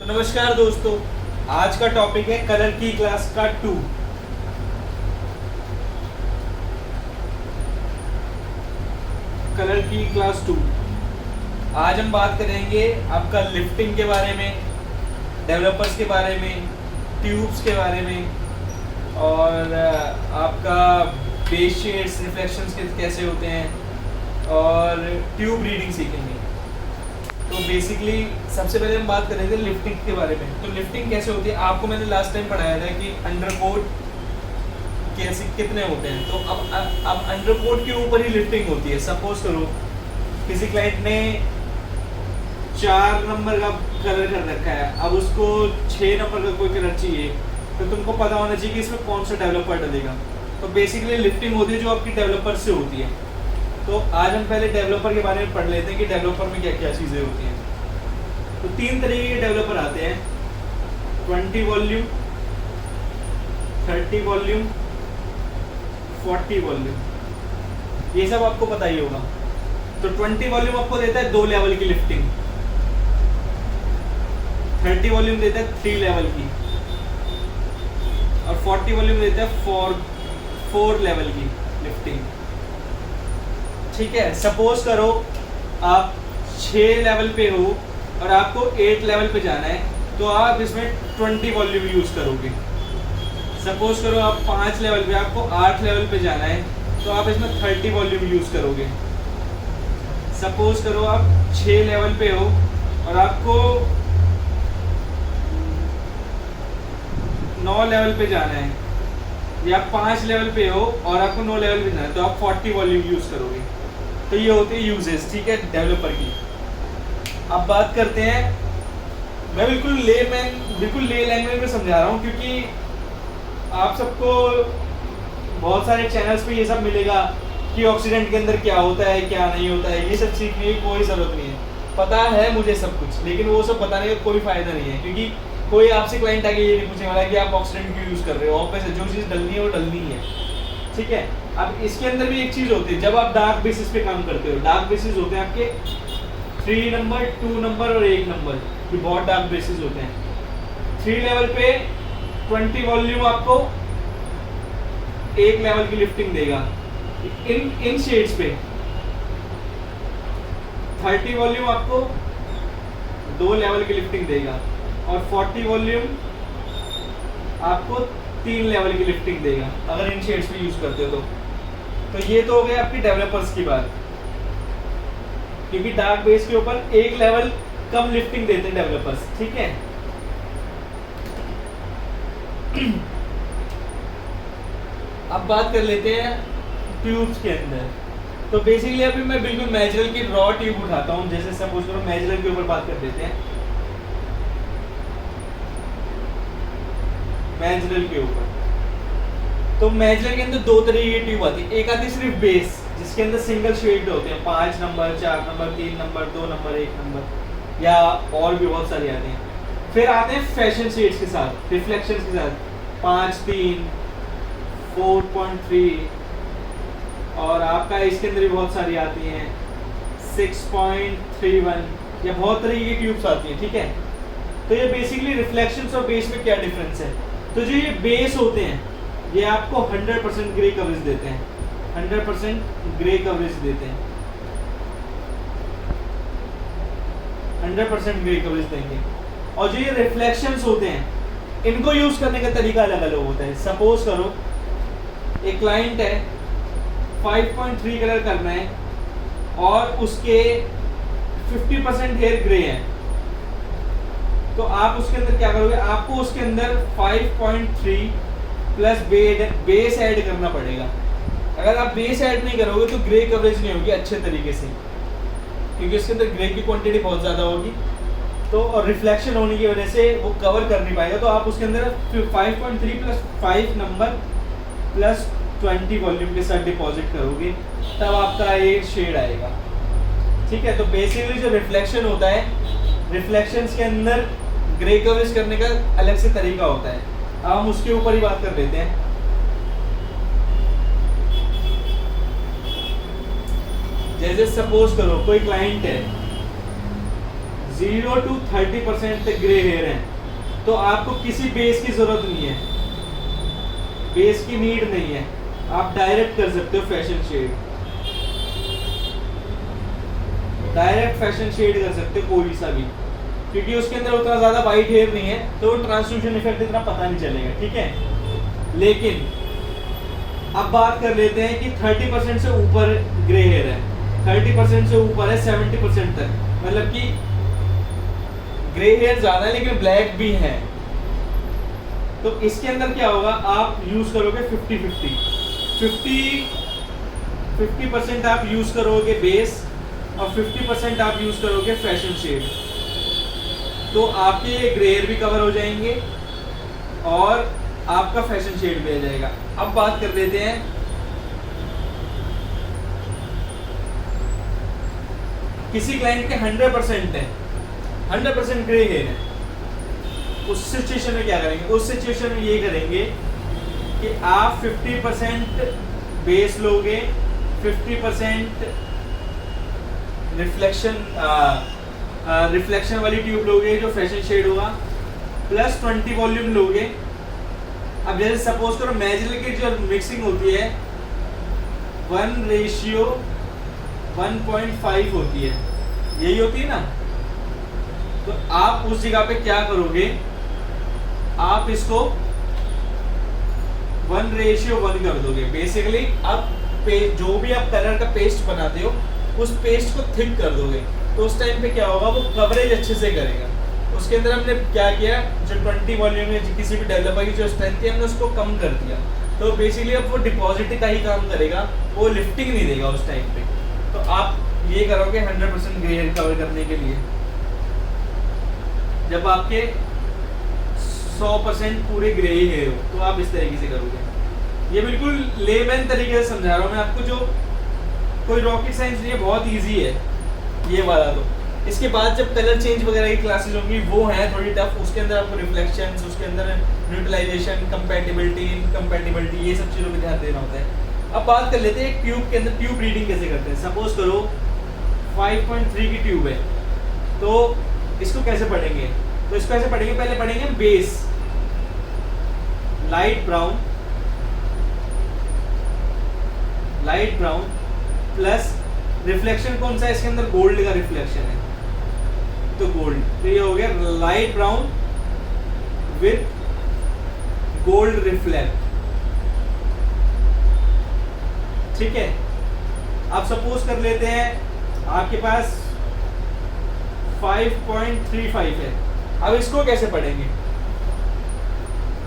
तो नमस्कार दोस्तों, आज का टॉपिक है कलर की क्लास का 2। कलर की क्लास 2 आज हम बात करेंगे आपका लिफ्टिंग के बारे में, डेवलपर्स के बारे में, ट्यूब्स के बारे में और आपका बेस शेड्स रिफ्लेक्शंस कैसे होते हैं और ट्यूब रीडिंग सीखेंगे। तो बेसिकली सबसे पहले हम बात करेंगे लिफ्टिंग के बारे में। तो लिफ्टिंग कैसे होती है, आपको मैंने लास्ट टाइम पढ़ाया था कि अंडरकोट कैसे कितने होते हैं। तो अब अंडरकोट के ऊपर ही लिफ्टिंग होती है। सपोज करो किसी क्लाइंट ने 4 नंबर का कलर कर रखा है, अब उसको 6 नंबर का कोई कलर चाहिए, तो तुमको पता होना चाहिए कि इसमें कौन सा डेवलपर डलेगा। तो बेसिकली लिफ्टिंग होती है जो आपकी डेवलपर से होती है। तो आज हम पहले डेवलपर के बारे में पढ़ लेते हैं कि डेवलपर में क्या क्या चीज़ें होती हैं। तो 3 तरीके के डेवलपर आते हैं, 20 वॉल्यूम, 30 वॉल्यूम, 40 वॉल्यूम। ये सब आपको पता ही होगा। तो 20 वॉल्यूम आपको देता है 2 लेवल की लिफ्टिंग, 30 वॉल्यूम देता है 3 लेवल की और 40 वॉल्यूम देता है 4 लेवल की लिफ्टिंग। ठीक है, सपोज करो आप 6 लेवल पे हो और आपको 8 लेवल पे जाना है, तो आप इसमें 20 वॉल्यूम यूज़ करोगे। सपोज करो आप 5 लेवल पे, आपको 8 लेवल पे जाना है, तो आप इसमें 30 वॉल्यूम यूज़ करोगे। सपोज करो आप 6 लेवल पे हो और आपको 9 लेवल पे जाना है, या 5 लेवल पे हो और आपको 9 लेवल पे जाना है, तो आप 40 वॉल्यूम यूज़ करोगे। तो ये होते हैं यूजेस, ठीक है, डेवलपर की। अब बात करते हैं, मैं बिल्कुल ले लैंग्वेज में समझा रहा हूँ क्योंकि आप सबको बहुत सारे चैनल्स पे ये सब मिलेगा कि ऑक्सीडेंट के अंदर क्या होता है क्या नहीं होता है। ये सब सीखने की कोई ज़रूरत नहीं है। पता है मुझे सब कुछ, लेकिन वो सब बताने का कोई फ़ायदा नहीं है क्योंकि कोई आपसे क्लाइंट आके ये नहीं पूछने वाला कि आप ऑक्सीडेंट क्यों यूज़ कर रहे हो। ऑब्वियस है, जो चीज़ डलनी है वो डलनी है, ठीक है। अब इसके अंदर भी एक चीज़ होती है, जब आप डार्क बेसिस पे काम करते हो, डार्क बेसिस होते हैं आपके 3 नंबर, 2 नंबर और 1 नंबर, ये बहुत डार्क बेसिस होते हैं। 3 लेवल पे 20 वॉल्यूम आपको 1 लेवल की लिफ्टिंग देगा इन शेड्स पे। 30 वॉल्यूम आपको 2 लेवल की लिफ्टिंग देगा और 40 वॉल्यूम आपको 3 लेवल की लिफ्टिंग देगा अगर इन शेड्स पे यूज करते हो तो ये तो हो गया आपकी डेवलपर्स की बात, क्योंकि डार्क बेस के ऊपर 1 लेवल कम लिफ्टिंग देते हैं डेवलपर्स, ठीक है। अब बात कर लेते हैं ट्यूब्स के अंदर। तो बेसिकली अभी मैं बिल्कुल मैजरल की रॉ ट्यूब उठाता हूँ। जैसे सपोज करो मैजरल के ऊपर बात कर लेते हैं। मैजरल के ऊपर तो मैजरल के अंदर 2 तरीके की ट्यूब आती है। एक आती है सिर्फ बेस, जिसके अंदर सिंगल शेड होते हैं, 5 number, 4 number, 3 number, 2 number, 1 number, या और भी बहुत सारी आती हैं। फिर आते हैं फैशन शेड्स के साथ, रिफ्लेक्शंस के साथ, 5, 3, 4.3 और आपका इसके अंदर भी बहुत सारी आती हैं 6.31, या बहुत तरीके की ट्यूब्स आती हैं, ठीक है। तो ये बेसिकली रिफ्लेक्शंस और बेस में क्या डिफरेंस है। तो जो ये बेस होते हैं ये आपको 100% ग्रे कवरेज देते हैं, 100% ग्रे कवरेज देते हैं, 100% ग्रे कवरेज देंगे। और जो ये रिफ्लेक्शंस होते हैं इनको यूज करने का तरीका अलग अलग होता है। सपोज करो एक क्लाइंट है, 5.3 कलर करना है और उसके 50% हेयर ग्रे है, तो आप उसके अंदर क्या करोगे, आपको उसके अंदर 5.3 प्लस बेस ऐड करना पड़ेगा। अगर आप बेस ऐड नहीं करोगे तो ग्रे कवरेज नहीं होगी अच्छे तरीके से, क्योंकि उसके अंदर ग्रे की क्वांटिटी बहुत ज़्यादा होगी, तो और रिफ्लेक्शन होने की वजह से वो कवर कर नहीं पाएगा। तो आप उसके अंदर 5.3 प्लस 5 नंबर प्लस 20 वॉल्यूम के साथ डिपॉजिट करोगे, तब आपका एक शेड आएगा, ठीक है। तो बेसिकली जो रिफ्लेक्शन होता है, रिफ्लेक्शंस के अंदर ग्रे कवरेज करने का अलग से तरीका होता है। अब हम उसके ऊपर ही बात कर लेते हैं। जैसे सपोज करो कोई क्लाइंट है 0 to 30% तक ग्रे हेयर है, तो आपको किसी बेस की जरूरत नहीं है, बेस की नीड नहीं है, आप डायरेक्ट कर सकते हो fashion shade, direct fashion shade कर सकते हो कोई सा भी, क्योंकि उसके अंदर उतना ज्यादा वाइट हेयर नहीं है, तो ट्रांसल्यूशन इफेक्ट इतना पता नहीं चलेगा, ठीक है। लेकिन अब बात कर लेते हैं कि 30% से ऊपर ग्रे हेयर है, 30% से ऊपर है 70% तक, मतलब कि ग्रे हेयर ज्यादा है लेकिन ब्लैक भी है, तो इसके अंदर क्या होगा, आप यूज करोगे 50% आप यूज करोगे बेस और 50% आप यूज करोगे फैशन शेड, तो आपके ग्रे हेयर भी कवर हो जाएंगे और आपका फैशन शेड भी आ जाएगा। अब बात कर लेते हैं किसी क्लाइंट के 100% है, 100% ग्रे हेयर है, उस सिचुएशन में क्या करेंगे, उस सिचुएशन में ये करेंगे कि आप 50% बेस लोगे, 50% रिफ्लेक्शन वाली ट्यूब लोगे जो फैशन शेड होगा, प्लस 20 वॉल्यूम लोगे। अब जैसे सपोज करो मैजिल की जो मिक्सिंग होती है 1:1.5 होती है, यही होती है ना, तो आप उस जगह पे क्या करोगे, आप इसको 1:1 कर दोगे बेसिकली। अब जो भी आप कलर का पेस्ट बनाते हो उस पेस्ट को थिक कर दोगे, तो उस टाइम पे क्या होगा, वो कवरेज अच्छे से करेगा। उसके अंदर हमने क्या किया, जो 20 वॉल्यूम में किसी भी डेवलपर की जो स्ट्रेंथ थी हमने उसको कम कर दिया, तो बेसिकली अब वो डिपॉजिट का ही काम करेगा, वो लिफ्टिंग नहीं देगा उस टाइम पे। तो आप ये करोगे 100% ग्रे हेयर कवर करने के लिए, जब आपके 100% पूरे ग्रे हेयर हो तो आप इस तरीके से करोगे। ये बिल्कुल लेमैन तरीके से समझा रहा हूँ मैं आपको, जो कोई रॉकेट साइंस नहीं है, बहुत इजी है ये वाला। तो इसके बाद जब कलर चेंज वगैरह की क्लासेस होंगी वो हैं थोड़ी टफ, उसके अंदर आपको रिफ्लेक्शंस, उसके अंदर न्यूट्रलाइजेशन, कंपैटिबिलिटी, इनकम्पैटिबिलिटी, ये सब चीज़ों पर ध्यान देना होता है। अब बात कर लेते हैं ट्यूब के अंदर ट्यूब रीडिंग कैसे करते हैं। सपोज करो 5.3 की ट्यूब है, तो इसको कैसे पढ़ेंगे, तो इसको ऐसे पढ़ेंगे, पहले पढ़ेंगे base light brown plus reflection कौन सा है इसके अंदर, गोल्ड का रिफ्लेक्शन है, तो गोल्ड, तो ये हो गया light brown with gold reflect, ठीक है। अब सपोज कर लेते हैं आपके पास 5.35 है, अब इसको कैसे पढ़ेंगे,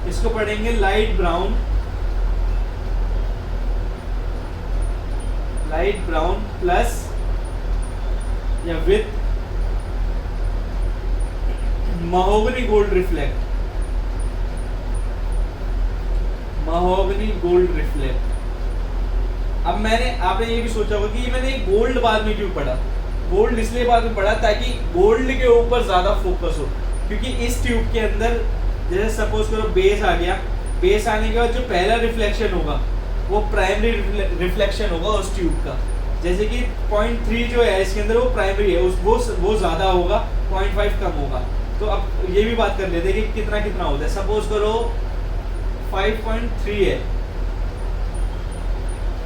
इसको पढ़ेंगे लाइट ब्राउन प्लस या विथ महोगनी गोल्ड रिफ्लेक्ट, अब आपने ये भी सोचा होगा कि मैंने गोल्ड बाद में क्यों पढ़ा, गोल्ड इसलिए बाद में पढ़ा ताकि गोल्ड के ऊपर ज्यादा फोकस हो, क्योंकि इस ट्यूब के अंदर जैसे सपोज करो बेस आ गया, बेस आने के बाद जो पहला रिफ्लेक्शन होगा वो प्राइमरी रिफ्लेक्शन होगा उस ट्यूब का, जैसे कि 0.3 जो है इसके अंदर वो प्राइमरी है, वो ज्यादा होगा, 0.5 कम होगा। तो अब ये भी बात कर लेते हैं कि कितना होता है। सपोज करो 5.3 है,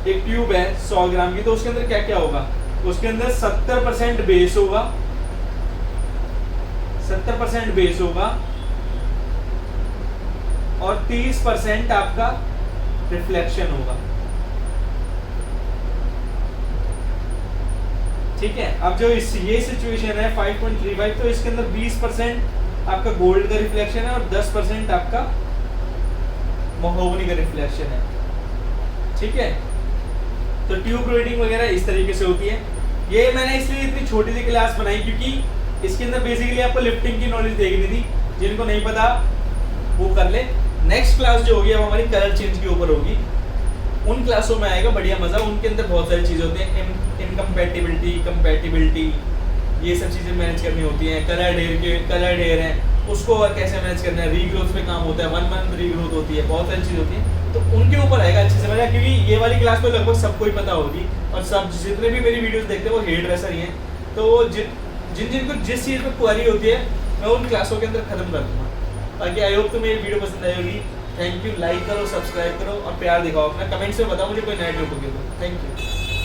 एक ट्यूब है 100 ग्राम की, तो उसके अंदर क्या क्या होगा, उसके अंदर 70% बेस होगा, 70% बेस होगा और 30% आपका रिफ्लेक्शन होगा, ठीक है। अब जो ये सिचुएशन है 5.35, तो इसके अंदर 20% आपका गोल्ड का रिफ्लेक्शन है और 10% आपका महोगनी का रिफ्लेक्शन है, ठीक है। तो ट्यूब रीडिंग वगैरह इस तरीके से होती है। ये मैंने इसलिए इतनी छोटी सी क्लास बनाई क्योंकि इसके अंदर बेसिकली आपको लिफ्टिंग की नॉलेज देखनी थी, जिनको नहीं पता वो कर ले। नेक्स्ट क्लास जो होगी अब हमारी कलर चेंज के ऊपर होगी, उन क्लासों में आएगा बढ़िया मजा। उनके अंदर बहुत सारी चीजें होती हैं, इनकम्पैटिबिलिटी, कंपैटिबिलिटी, ये सब चीजें मैनेज करनी होती हैं। कलर हेयर है उसको कैसे मैनेज करना है, रीग्रोथ पे काम होता है, 1 मंथ रीग्रोथ होती है, बहुत सारी चीज होती है, तो उनके ऊपर आएगा अच्छे से मजा। क्योंकि ये वाली क्लास तो लगभग सबको ही पता होगी और सब जितने भी मेरी वीडियोस देखते हैं वो हेयर ड्रेसर ही हैं, तो जिन जिनको जिस चीज़ में क्वारी होती है मैं उन क्लासों के अंदर खत्म कर दूंगा। बाकी आई होप तुम्हें ये वीडियो पसंद आई होगी। थैंक यू, लाइक करो, सब्सक्राइब करो और प्यार दिखाओ अपना, कमेंट्स में बताओ मुझे कोई नया टॉपिक हो तो। Thank you.